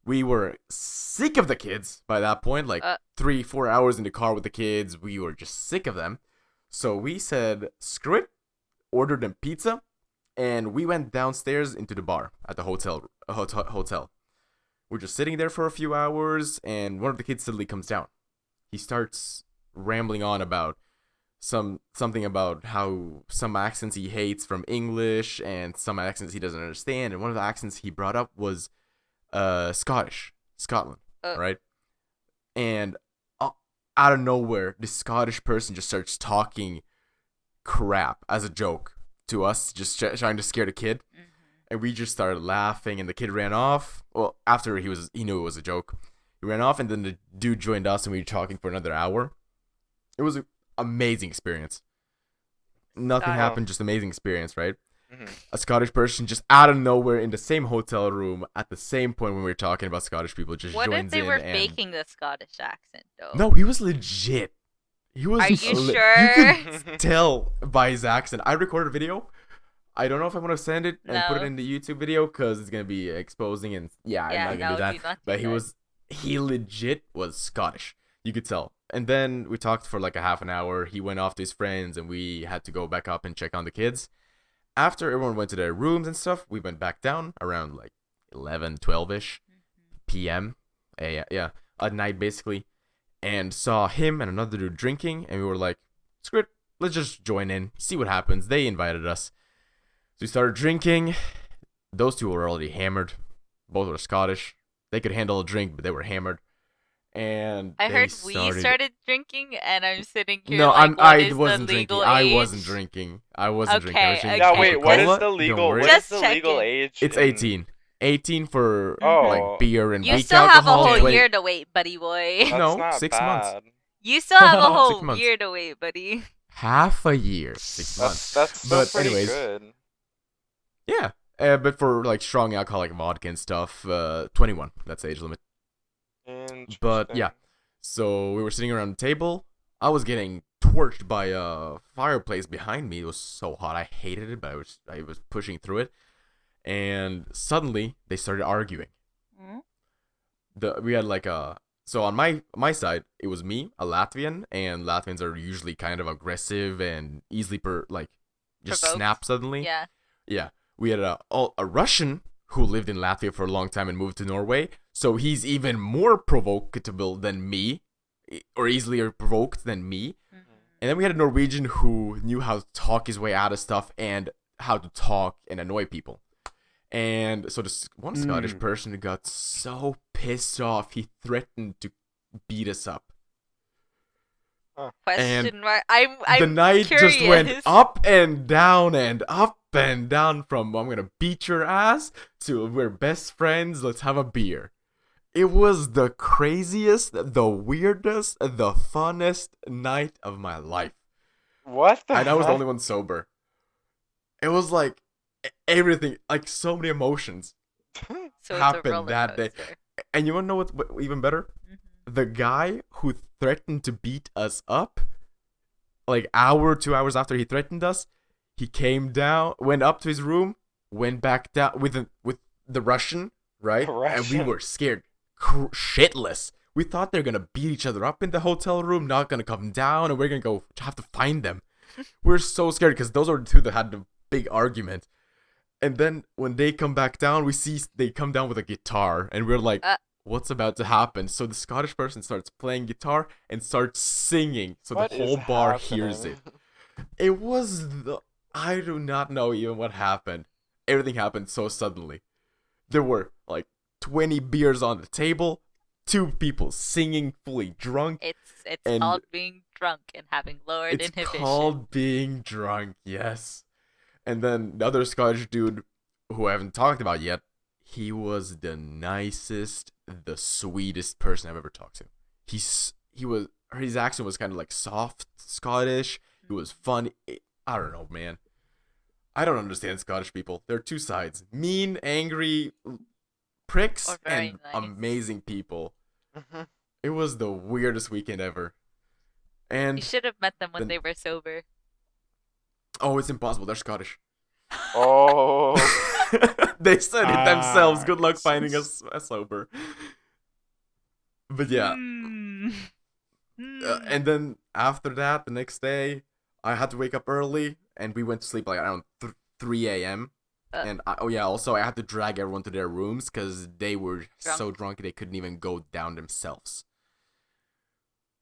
We were sick of the kids by that point, like Uh. 3-4 hours in the car with the kids. We were just sick of them. So we said, screw it, ordered them pizza, and we went downstairs into the bar at the hotel. We're just sitting there for a few hours, and one of the kids suddenly comes down. He starts rambling on about something about how some accents he hates from English and some accents he doesn't understand. And one of the accents he brought up was Scotland, right? And out of nowhere, this Scottish person just starts talking crap as a joke to us, just trying to scare the kid. Mhm. And we just started laughing, and the kid ran off. Well, after he knew it was a joke, he ran off, and then the dude joined us, and we were talking for another hour. It was an amazing experience. Nothing Scottish. happened, just amazing experience, right? Mhm. A Scottish person just out of nowhere in the same hotel room at the same point when we were talking about Scottish people just What joins if they in were and faking the Scottish accent though? no, he was legit. He was. Are you sure? You could tell by his accent. I recorded a video. I don't know if I want to send it and put it No. in the YouTube video because it's gonna be exposing and Yeah, I'm not gonna do no, that. do not do But that. he legit was Scottish. You could tell. And then we talked for like a half an hour. He went off to his friends, and we had to go back up and check on the kids. After everyone went to their rooms and stuff, we went back down around like 11, 12-ish p.m. Yeah, at night basically, and saw him and another dude drinking, and we were like, screw it, let's just join in, see what happens. They invited us. So we started drinking. Those two were already hammered. Both were Scottish. They could handle a drink, but they were hammered. And I they heard we started drinking, and I'm sitting here No, like, what I is wasn't the drinking. legal I age? wasn't drinking. I wasn't drinking. I was Okay, drinking Yeah, okay. wait, what is Coca-Cola. the Don't legal worry. what is Just the legal checking. age? It's in- 18. 18 for like Mhm. beer and You weak still have a alcohol. whole 20 year to wait, buddy boy. That's No, not 6 months. bad. You still have a 6 whole months. year to wait, buddy. Half a year. 6 months. That's still But pretty anyways, good. yeah. But for like strong alcohol like vodka and stuff, 21. That's the age limit. But yeah. So we were sitting around the table. I was getting torched by a fireplace behind me. It was so hot. I hated it, but I was pushing through it. And suddenly they started arguing. We had like so on my side it was me, a Latvian, and Latvians are usually kind of aggressive and easily just Provoked? snap suddenly. Yeah. We had a Russian who lived in Latvia for a long time and moved to Norway, so he's even more provocable than me, or easily provoked than me. And then we had a Norwegian who knew how to talk his way out of stuff and how to talk and annoy people. And so this one Scottish person got so pissed off, he threatened to beat us up. Question mark. I'm The night curious. just went up and down and up and down from I'm gonna beat your ass to we're best friends, let's have a beer. It was the craziest, the weirdest, the funnest night of my life. What the And I was the heck? only one sober. It was like everything, like so many emotions So it's a happened roller that day. coaster. And you wanna know what's even better? The guy who threatened to beat us up, like hour, 2 hours after he threatened us, he came down, went up to his room, went back down with the Russian, right? And we Russian. were scared, shitless. We thought they were gonna beat each other up in the hotel room, not gonna come down, and we're gonna go have to find them. We're so scared because those are the two that had the big argument. And then when they come back down, we see they come down with a guitar, and we're like, what's about to happen? So the Scottish person starts playing guitar and starts singing, so What the is whole bar hears it. happening? It was I do not know even what happened. Everything happened so suddenly. There were like 20 beers on the table, two people singing fully drunk. It's And called being drunk and having lowered it's inhibition. called being drunk, yes. And then the other Scottish dude, who I haven't talked about yet, he was the nicest, the sweetest person I've ever talked to. His accent was kind of like soft Scottish. He was funny. I don't know, man. I don't understand Scottish people. They're two sides: mean, angry pricks, Or very and nice. amazing people. Mhm. It was the weirdest weekend ever. You And should have met them when then- they were sober. oh, it's impossible. They're Scottish. Oh. They said it themselves. Ah, Good luck makes finding sense. us sober. But yeah, Mm. and then after that, the next day, I had to wake up early, and we went to sleep like around 3 a.m. And also I had to drag everyone to their rooms because they were so drunk they couldn't even go down themselves.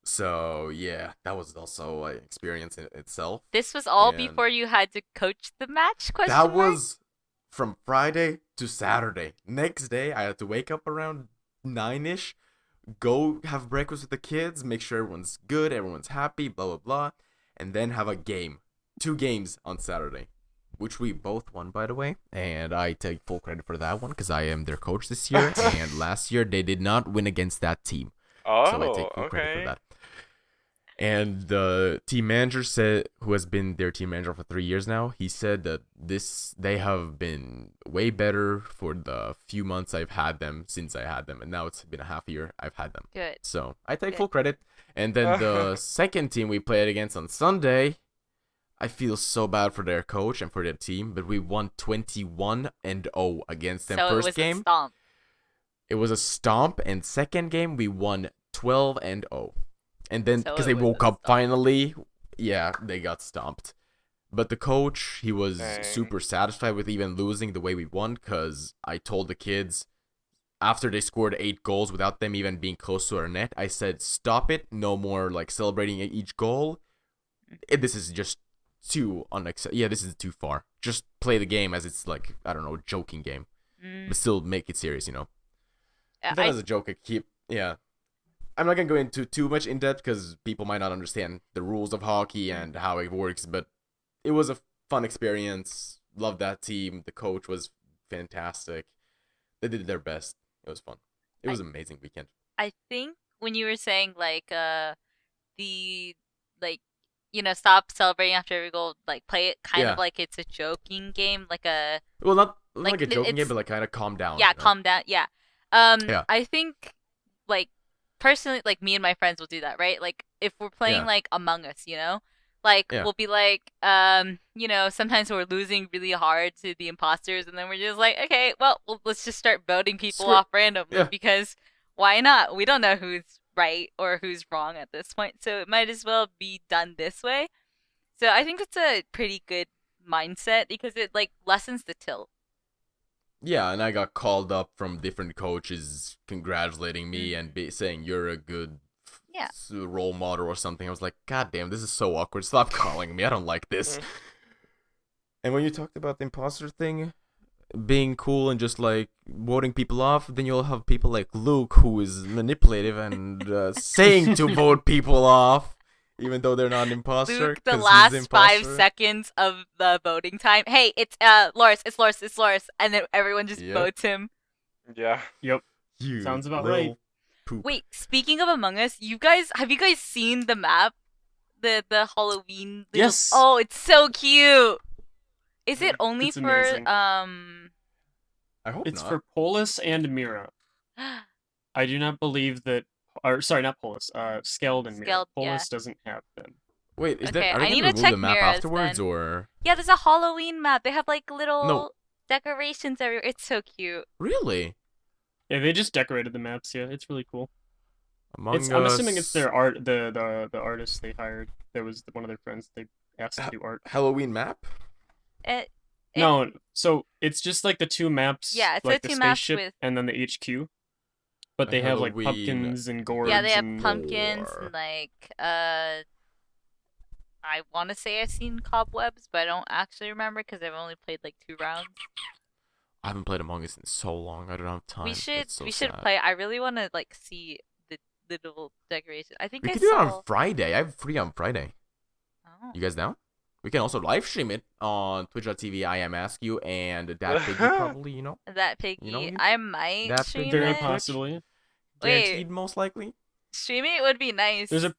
So yeah, that was also an experience in itself. This was all And before you had to coach the match? Question that mark? was from Friday to Saturday. Next day, I had to wake up around 9ish, go have breakfast with the kids, make sure everyone's good, everyone's happy, blah, blah, blah, and then have a game. 2 games on Saturday, which we both won, by the way, and I take full credit for that one because I am their coach this year, and last year they did not win against that team. So I take full credit for Okay. that. And the team manager said, who has been their team manager for 3 years now, he said that they have been way better for the few months I've had them since I had them, and now it's been a half year I've had them. Good. So I take Good. full credit. And then the second team we played against on Sunday, I feel so bad for their coach and for their team, but we won 21-0 against them. So First it was game, a stomp. it was a stomp, and second game we won 12-0. And then, So because it they was woke a up stomp. finally, yeah, they got stomped. But the coach, he was Dang. super satisfied with even losing the way we won, because I told the kids, after they scored 8 goals without them even being close to our net, I said, stop it, no more like celebrating each goal. This is just too this is too far. Just play the game as it's like, I don't know, joking game. But still make it serious, you know? Then as a joke, I'm not gonna go into too much in depth because people might not understand the rules of hockey and how it works, but it was a fun experience. Loved that team. The coach was fantastic. They did their best. It was fun. It was an amazing weekend. I think when you were saying like the like stop celebrating after every goal, like play it kind Yeah. of like it's a joking game, like a Well, not Like, like a joking game, it's- but like kind of calm down. yeah, you know? calm down. Yeah. Yeah. I think like personally, like me and my friends will do that, right? Like if we're playing Yeah. like Among Us, like Yeah. we'll be like, sometimes we're losing really hard to the imposters, and then we're just like, okay, well, let's just start voting people Screw- off randomly Yeah. because why not? We don't know who's right or who's wrong at this point, so it might as well be done this way. So I think it's a pretty good mindset because it like lessens the tilt. Yeah, and I got called up from different coaches congratulating me Mhm. and saying you're a good Yeah. role model or something. I was like, God damn, this is so awkward. Stop calling me. I don't like this. And when you talked about the imposter thing being cool and just like voting people off, then you'll have people like Luke who is manipulative and saying to vote people off. Even though they're not an imposter. Luke, the 'cause he's last the 5 imposter. seconds of the voting time. Hey, it's Loris, it's Loris, it's Loris, and then everyone just Yep. votes him. Yeah. Yep. You Sounds about little right. Poop. Wait, speaking of Among Us, have you guys seen the map? The Halloween little- Yes. Oh, it's so cute. Is it only It's for amazing. I hope It's not. for Polis and Mira. I do not believe that, or sorry, not Polis. Skeld and Mira. Skeld, yeah. Polis doesn't have them. Wait, is Okay, that? Are I they need gonna to remove check the map Mira's afterwards, then. or Yeah, there's a Halloween map. They have like little No. decorations everywhere. It's so cute. really? Yeah, they just decorated the maps. Yeah, it's really cool. Among I'm assuming it's Us, their art, the artist they hired. That was one of their friends. They asked to do art. Halloween map. It, No, so it's just like the 2 maps. Yeah, it's like the the 2 maps spaceship with- and then the HQ. But A they have like Halloween pumpkins and gourds. yeah, they have and... pumpkins more. and like I want to say I've seen cobwebs, but I don't actually remember because I've only played like 2 rounds. I haven't played Among Us in so long. I don't have time. We should That's so we should sad. play. I really want to like see the little decoration. I think We I could do it saw. on Friday. I have free on Friday. Oh. You guys down? We can also live stream it on twitch.tv. I am Ask You and that Piggy probably. You know, That Piggy. You know, I might that stream Piggy Very it. possibly. Wait. guaranteed most likely. Streaming it would be nice. There's a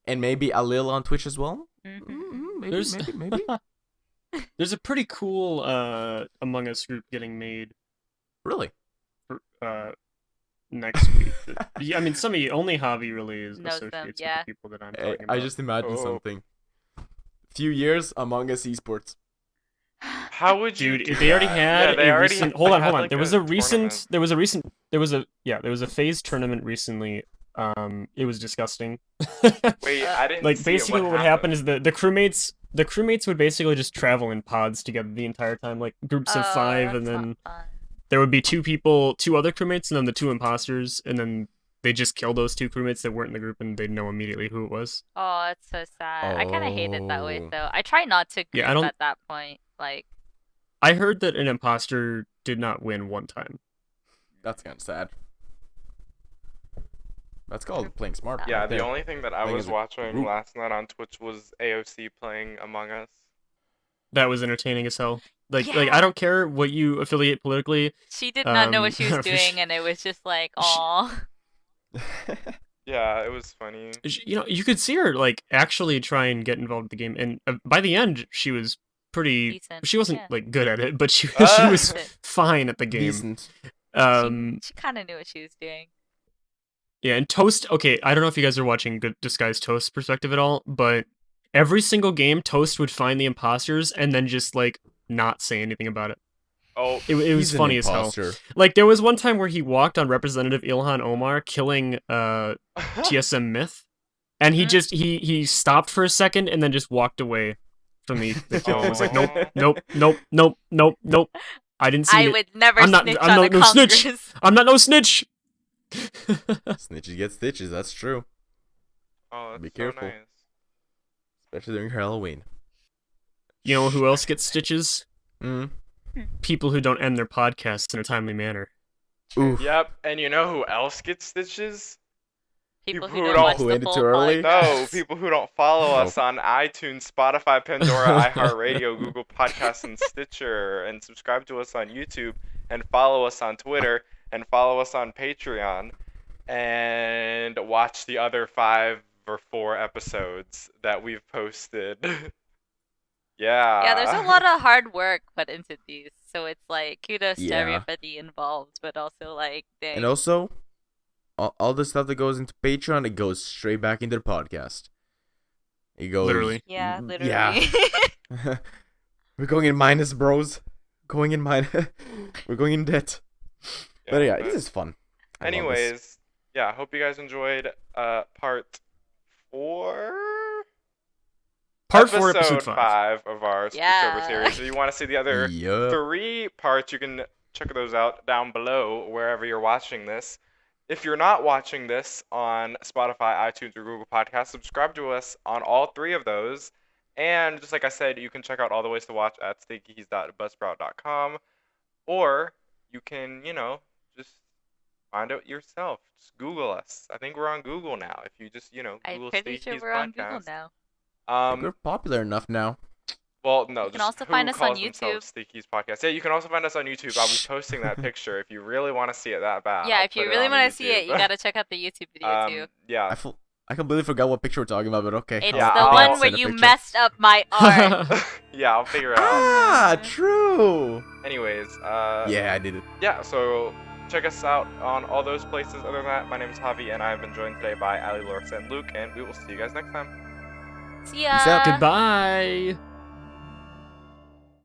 And maybe a little on Twitch as well. Mhm. Maybe, There's- maybe. there's a pretty cool Among Us group getting made Really? for, next week. Yeah, I mean, some of you only Javi really is Knows them, associates yeah. with the people that I'm talking about. I just imagine Oh. something. Few years Among Us esports. How would you Dude, do they already that? had Yeah, they a already recent. had- Hold they on, had, hold on. like, There was a recent. There was a phase tournament recently. It was disgusting. Wait, I didn't Like see it. basically, what would happen is the crewmates would basically just travel in pods together the entire time, like groups of 5, and that's not then fun. there would be two other crewmates, and then the 2 imposters, and then they just kill those 2 crewmates that weren't in the group, and they'd know immediately who it was. Oh, it's so sad. I kind of hate it that way, Oh. though. I try not to group Yeah, I don't- at that point. Like, I heard that an imposter did not win one time. That's kind of sad. That's called playing smart. Yeah, right the there. only thing that I Playing was as a watching group. last night on Twitch was AOC playing Among Us. That was entertaining as hell. Like Yeah. I don't care what you affiliate politically. she did not know what she was for doing, and it was just like, aw. Yeah, it was funny. You know, you could see her like actually try and get involved with the game, and by the end, she was pretty. Decent, She wasn't yeah. like good at it, but she Ah. was Decent. fine at the game. Decent. She kind of knew what she was doing. Yeah, and Toast. Okay, I don't know if you guys are watching Good Disguised Toast's perspective at all, but every single game, Toast would find the imposters and then just like not say anything about it. Oh, It was He's an funny as hell. imposter. Like there was one time where he walked on Representative Ilhan Omar, killing TSM Myth, and he just he stopped for a second and then just walked away from the kill. I was like, nope. I didn't see I it. would never I'm not- snitch I'm on no- a no snitch. Congress. I'm not no snitch. Snitches get stitches. That's true. Oh, that's Be so careful. nice. Especially during Halloween. You know who else gets stitches? Mm. People who don't end their podcasts in a timely manner. Oof. Yep, and you know who else gets stitches? People People who who don't don't- watch who the ended full too early? No, podcast. people who don't follow Oh. us on iTunes, Spotify, Pandora, iHeartRadio, Google Podcasts, and Stitcher, and subscribe to us on YouTube, and follow us on Twitter, and follow us on Patreon, and watch the other 5 or 4 episodes that we've posted. Yeah. Yeah, there's a lot of hard work put into these, so it's like kudos to Yeah. everybody involved, but also like, dang. And also, all the stuff that goes into Patreon, it goes straight back into the podcast. It goes Literally. Yeah, literally. Yeah. We're going in minus, bros. Going in minus. We're going in debt. But yeah, but this is fun. I love this. anyways, yeah, hope you guys enjoyed part 4. Part 4, episode 5. 5 of our Spooktober Yeah. series. If you want to see the other Yup. 3 parts, you can check those out down below wherever you're watching this. If you're not watching this on Spotify, iTunes, or Google Podcasts, subscribe to us on all 3 of those. And just like I said, you can check out all the ways to watch at stinkies.buzzsprout.com. Or you can, just find out yourself. Just Google us. I think we're on Google now. If you just, Google I'm pretty sure Stinkies we're on Google Podcast. now. I think we're popular enough now. Well, no. You can just also who find us on calls themselves YouTube. Stinkies Podcast. Yeah, you can also find us on YouTube. I'll be posting that picture if you really want to see it that bad. Yeah, I'll if you put really on want to see it, YouTube. you gotta check out the YouTube video too. Yeah. I completely forgot what picture we're talking about, but okay. It's Yeah, the I'll one where send a you picture. messed up my art. Yeah, I'll figure it out. Ah, true. Anyways, Yeah, I did it. yeah, so check us out on all those places. Other than that, my name is Javi, and I have been joined today by Ali, Loris, and Luke, and we will see you guys next time. See ya. Peace out. Goodbye.